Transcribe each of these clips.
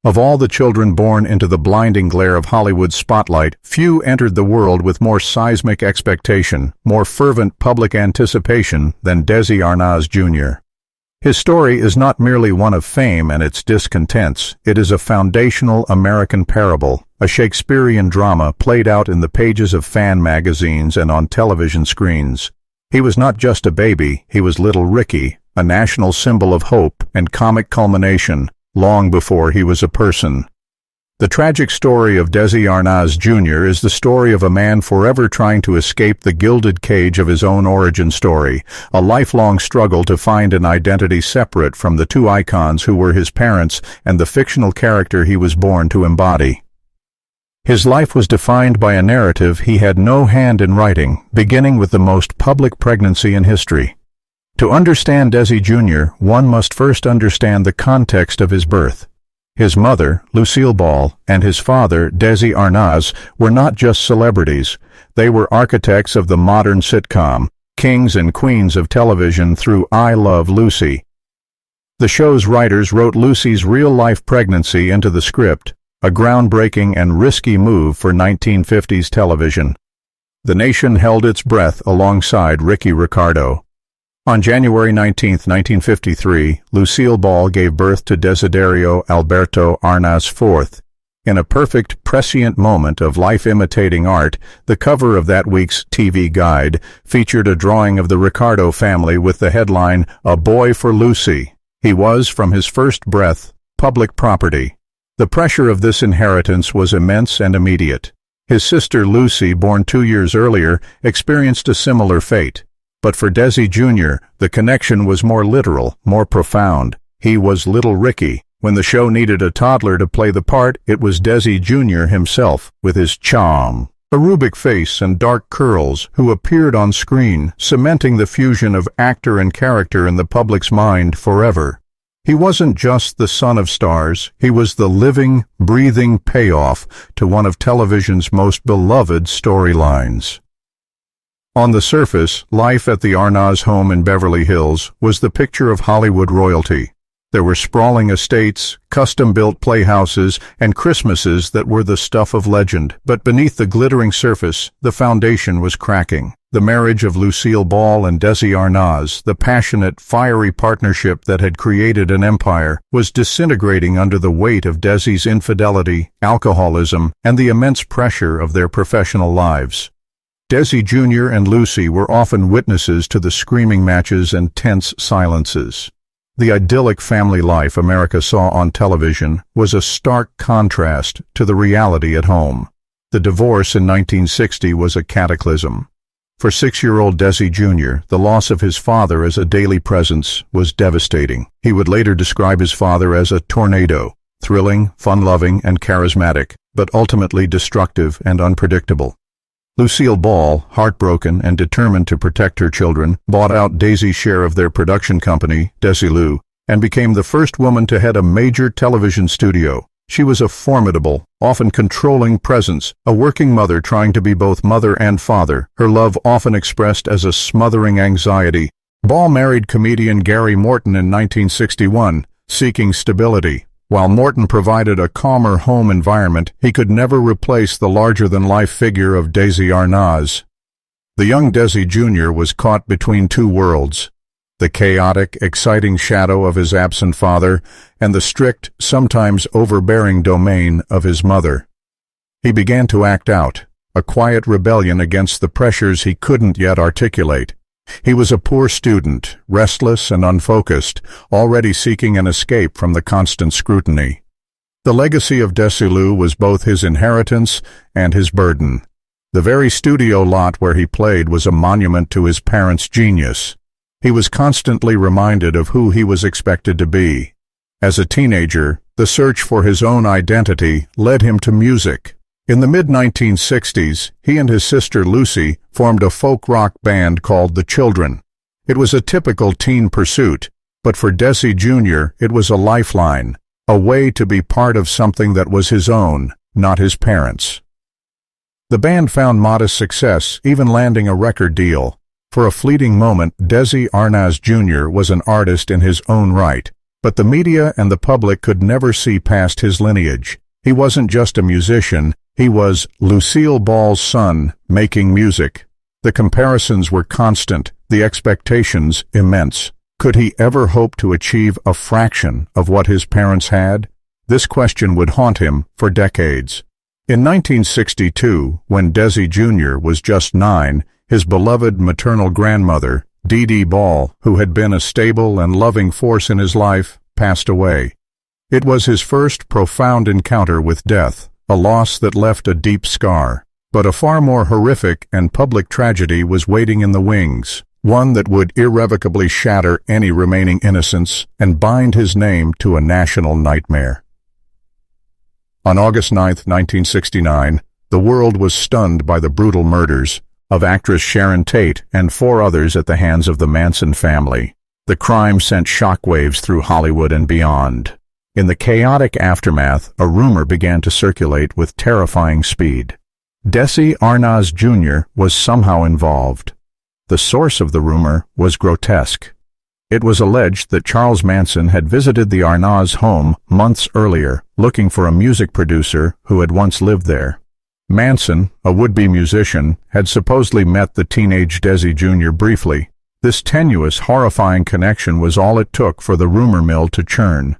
Of all the children born into the blinding glare of Hollywood's spotlight, few entered the world with more seismic expectation, more fervent public anticipation than Desi Arnaz Jr. His story is not merely one of fame and its discontents, it is a foundational American parable, a Shakespearean drama played out in the pages of fan magazines and on television screens. He was not just a baby, he was Little Ricky, a national symbol of hope and comic culmination, long before he was a person. The tragic story of Desi Arnaz Jr. is the story of a man forever trying to escape the gilded cage of his own origin story, a lifelong struggle to find an identity separate from the two icons who were his parents and the fictional character he was born to embody. His life was defined by a narrative he had no hand in writing, beginning with the most public pregnancy in history. To understand Desi Jr., one must first understand the context of his birth. His mother, Lucille Ball, and his father, Desi Arnaz, were not just celebrities. They were architects of the modern sitcom, kings and queens of television through I Love Lucy. The show's writers wrote Lucy's real-life pregnancy into the script, a groundbreaking and risky move for 1950s television. The nation held its breath alongside Ricky Ricardo. On January 19, 1953, Lucille Ball gave birth to Desiderio Alberto Arnaz IV. In a perfect, prescient moment of life-imitating art, the cover of that week's TV Guide featured a drawing of the Ricardo family with the headline, "A Boy for Lucy." He was, from his first breath, public property. The pressure of this inheritance was immense and immediate. His sister Lucy, born 2 years earlier, experienced a similar fate. But for Desi Jr., the connection was more literal, more profound. He was Little Ricky. When the show needed a toddler to play the part, it was Desi Jr. himself, with his charm, cherubic face and dark curls, who appeared on screen, cementing the fusion of actor and character in the public's mind forever. He wasn't just the son of stars, he was the living, breathing payoff to one of television's most beloved storylines. On the surface, life at the Arnaz home in Beverly Hills was the picture of Hollywood royalty. There were sprawling estates, custom-built playhouses, and Christmases that were the stuff of legend. But beneath the glittering surface, the foundation was cracking. The marriage of Lucille Ball and Desi Arnaz, the passionate, fiery partnership that had created an empire, was disintegrating under the weight of Desi's infidelity, alcoholism, and the immense pressure of their professional lives. Desi Jr. and Lucy were often witnesses to the screaming matches and tense silences. The idyllic family life America saw on television was a stark contrast to the reality at home. The divorce in 1960 was a cataclysm. For 6-year-old Desi Jr., the loss of his father as a daily presence was devastating. He would later describe his father as a tornado, thrilling, fun-loving, and charismatic, but ultimately destructive and unpredictable. Lucille Ball, heartbroken and determined to protect her children, bought out Desi's share of their production company, Desilu, and became the first woman to head a major television studio. She was a formidable, often controlling presence, a working mother trying to be both mother and father, her love often expressed as a smothering anxiety. Ball married comedian Gary Morton in 1961, seeking stability. While Morton provided a calmer home environment, he could never replace the larger-than-life figure of Desi Arnaz. The young Desi Jr. was caught between two worlds, the chaotic, exciting shadow of his absent father and the strict, sometimes overbearing domain of his mother. He began to act out, a quiet rebellion against the pressures he couldn't yet articulate. He was a poor student, restless and unfocused, already seeking an escape from the constant scrutiny. The legacy of Desilu was both his inheritance and his burden. The very studio lot where he played was a monument to his parents' genius. He was constantly reminded of who he was expected to be. As a teenager, the search for his own identity led him to music. In the mid-1960s, he and his sister Lucy formed a folk rock band called The Children. It was a typical teen pursuit, but for Desi Jr. it was a lifeline, a way to be part of something that was his own, not his parents'. The band found modest success, even landing a record deal. For a fleeting moment, Desi Arnaz Jr. was an artist in his own right, But the media and the public could never see past his lineage. He wasn't just a musician, he was Lucille Ball's son, making music. The comparisons were constant, the expectations immense. Could he ever hope to achieve a fraction of what his parents had? This question would haunt him for decades. In 1962, when Desi Jr. was just 9, his beloved maternal grandmother, Desi Ball, who had been a stable and loving force in his life, passed away. It was his first profound encounter with death, a loss that left a deep scar. But a far more horrific and public tragedy was waiting in the wings, one that would irrevocably shatter any remaining innocence and bind his name to a national nightmare. On August 9, 1969, the world was stunned by the brutal murders of actress Sharon Tate and 4 others at the hands of the Manson family. The crime sent shockwaves through Hollywood and beyond. In the chaotic aftermath, a rumor began to circulate with terrifying speed. Desi Arnaz Jr. was somehow involved. The source of the rumor was grotesque. It was alleged that Charles Manson had visited the Arnaz home months earlier, looking for a music producer who had once lived there. Manson, a would-be musician, had supposedly met the teenage Desi Jr. briefly. This tenuous, horrifying connection was all it took for the rumor mill to churn.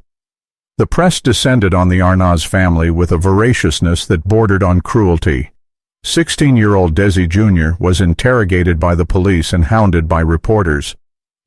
The press descended on the Arnaz family with a voraciousness that bordered on cruelty. 16-year-old Desi Jr. was interrogated by the police and hounded by reporters.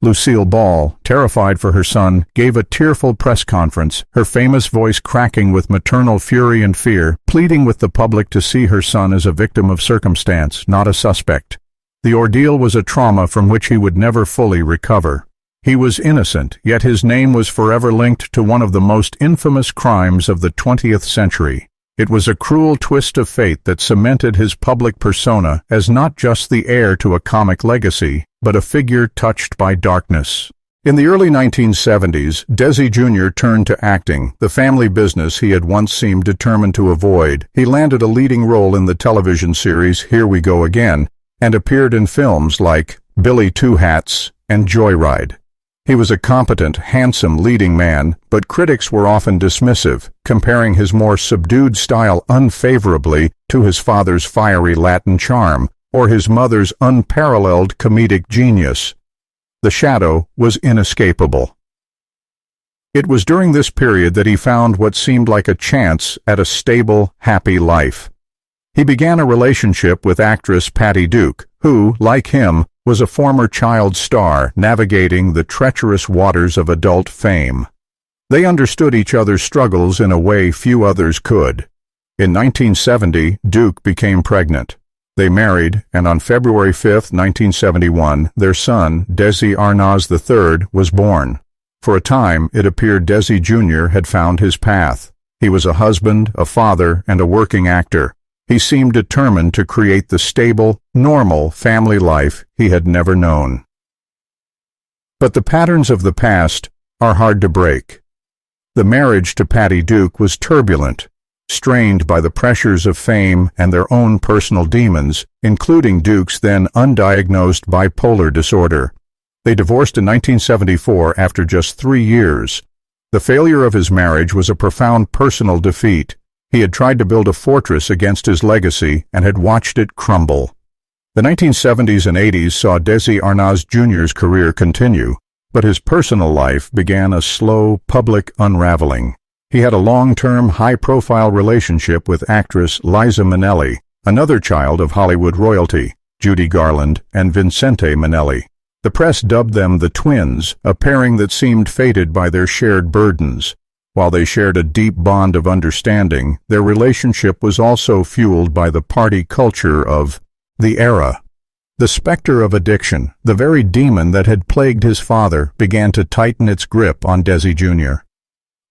Lucille Ball, terrified for her son, gave a tearful press conference, her famous voice cracking with maternal fury and fear, pleading with the public to see her son as a victim of circumstance, not a suspect. The ordeal was a trauma from which he would never fully recover. He was innocent, yet his name was forever linked to one of the most infamous crimes of the 20th century. It was a cruel twist of fate that cemented his public persona as not just the heir to a comic legacy, but a figure touched by darkness. In the early 1970s, Desi Jr. turned to acting, the family business he had once seemed determined to avoid. He landed a leading role in the television series Here We Go Again, and appeared in films like Billy Two Hats and Joyride. He was a competent, handsome leading man, but critics were often dismissive, comparing his more subdued style unfavorably to his father's fiery Latin charm, or his mother's unparalleled comedic genius. The shadow was inescapable. It was during this period that he found what seemed like a chance at a stable, happy life. He began a relationship with actress Patty Duke, who, like him, was a former child star navigating the treacherous waters of adult fame. They understood each other's struggles in a way few others could. In 1970, Duke became pregnant. They married, and on February 5, 1971, their son, Desi Arnaz III, was born. For a time, it appeared Desi Jr. had found his path. He was a husband, a father, and a working actor. He seemed determined to create the stable, normal family life he had never known. But the patterns of the past are hard to break. The marriage to Patty Duke was turbulent, strained by the pressures of fame and their own personal demons, including Duke's then undiagnosed bipolar disorder. They divorced in 1974 after just 3 years. The failure of his marriage was a profound personal defeat. He had tried to build a fortress against his legacy and had watched it crumble. The 1970s and 80s saw Desi Arnaz Jr.'s career continue, but his personal life began a slow, public unraveling. He had a long-term, high-profile relationship with actress Liza Minnelli, another child of Hollywood royalty, Judy Garland and Vincente Minnelli. The press dubbed them the twins, a pairing that seemed fated by their shared burdens. While they shared a deep bond of understanding, their relationship was also fueled by the party culture of the era. The specter of addiction, the very demon that had plagued his father, began to tighten its grip on Desi Jr.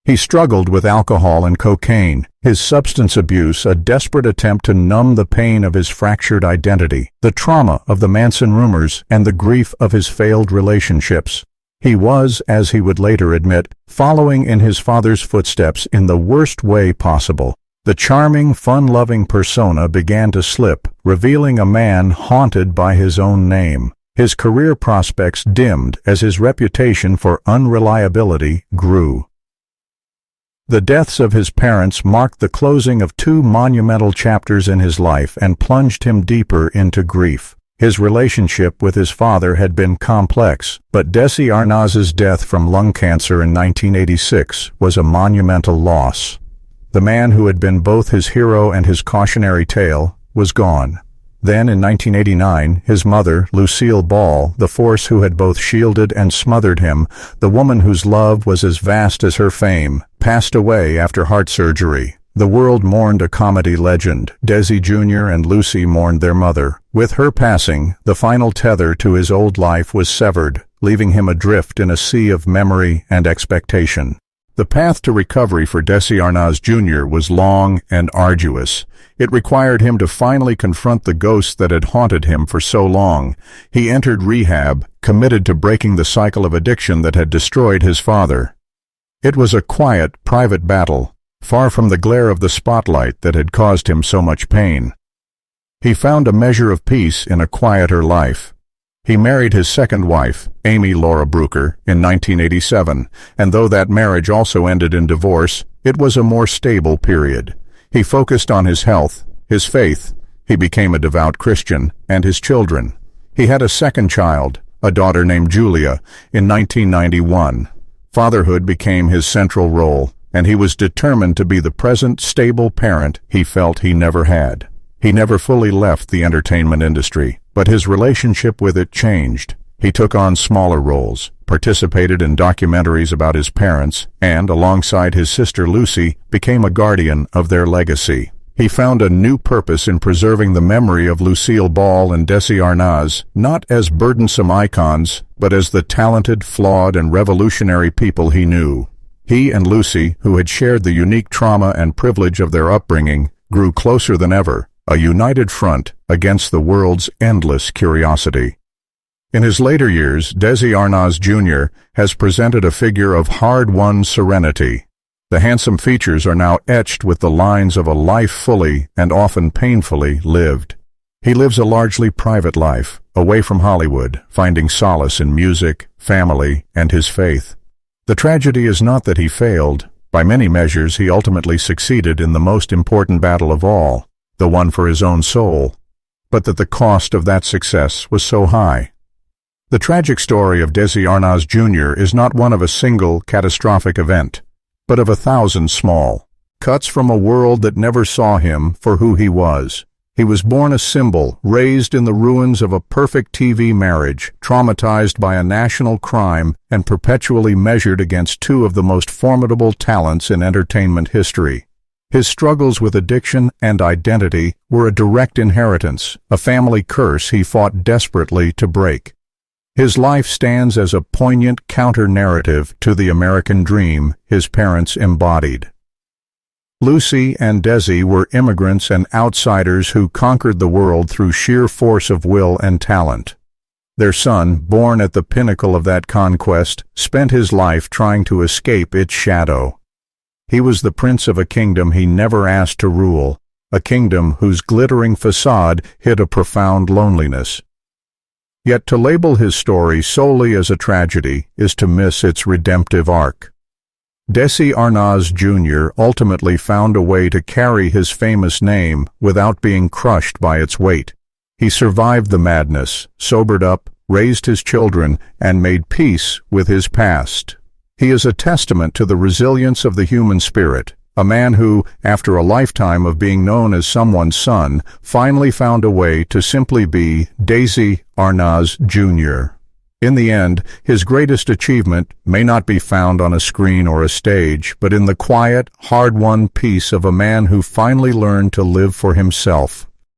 He struggled with alcohol and cocaine, his substance abuse a desperate attempt to numb the pain of his fractured identity, the trauma of the Manson rumors, and the grief of his failed relationships. He was, as he would later admit, following in his father's footsteps in the worst way possible. The charming, fun-loving persona began to slip, revealing a man haunted by his own name. His career prospects dimmed as his reputation for unreliability grew. The deaths of his parents marked the closing of two monumental chapters in his life and plunged him deeper into grief. His relationship with his father had been complex, but Desi Arnaz's death from lung cancer in 1986 was a monumental loss. The man who had been both his hero and his cautionary tale was gone. Then, in 1989, his mother, Lucille Ball, the force who had both shielded and smothered him, the woman whose love was as vast as her fame, passed away after heart surgery. The world mourned a comedy legend. Desi Jr. and Lucy mourned their mother. With her passing, the final tether to his old life was severed, leaving him adrift in a sea of memory and expectation. The path to recovery for Desi Arnaz Jr. was long and arduous. It required him to finally confront the ghosts that had haunted him for so long. He entered rehab, committed to breaking the cycle of addiction that had destroyed his father. It was a quiet, private battle, far from the glare of the spotlight that had caused him so much pain. He found a measure of peace in a quieter life. He married his second wife, Amy Laura Brooker, in 1987, and though that marriage also ended in divorce, it was a more stable period. He focused on his health, his faith. He became a devout Christian, and his children. He had a second child, a daughter named Julia, in 1991. Fatherhood became his central role, and he was determined to be the present, stable parent he felt he never had. He never fully left the entertainment industry, but his relationship with it changed. He took on smaller roles, participated in documentaries about his parents, and, alongside his sister Lucy, became a guardian of their legacy. He found a new purpose in preserving the memory of Lucille Ball and Desi Arnaz, not as burdensome icons, but as the talented, flawed, and revolutionary people he knew. He and Lucy, who had shared the unique trauma and privilege of their upbringing, grew closer than ever, a united front against the world's endless curiosity. In his later years, Desi Arnaz Jr. has presented a figure of hard-won serenity. The handsome features are now etched with the lines of a life fully and often painfully lived. He lives a largely private life, away from Hollywood, finding solace in music, family, and his faith. The tragedy is not that he failed. By many measures, he ultimately succeeded in the most important battle of all, the one for his own soul, but that the cost of that success was so high. The tragic story of Desi Arnaz Jr. is not one of a single catastrophic event, but of 1,000 small cuts from a world that never saw him for who he was. He was born a symbol, raised in the ruins of a perfect TV marriage, traumatized by a national crime, and perpetually measured against two of the most formidable talents in entertainment history. His struggles with addiction and identity were a direct inheritance, a family curse he fought desperately to break. His life stands as a poignant counter-narrative to the American dream his parents embodied. Lucy and Desi were immigrants and outsiders who conquered the world through sheer force of will and talent. Their son, born at the pinnacle of that conquest, spent his life trying to escape its shadow. He was the prince of a kingdom he never asked to rule, a kingdom whose glittering facade hid a profound loneliness. Yet to label his story solely as a tragedy is to miss its redemptive arc. Desi Arnaz Jr. ultimately found a way to carry his famous name without being crushed by its weight. He survived the madness, sobered up, raised his children, and made peace with his past. He is a testament to the resilience of the human spirit, a man who, after a lifetime of being known as someone's son, finally found a way to simply be Desi Arnaz Jr. In the end, his greatest achievement may not be found on a screen or a stage, but in the quiet, hard-won peace of a man who finally learned to live for himself.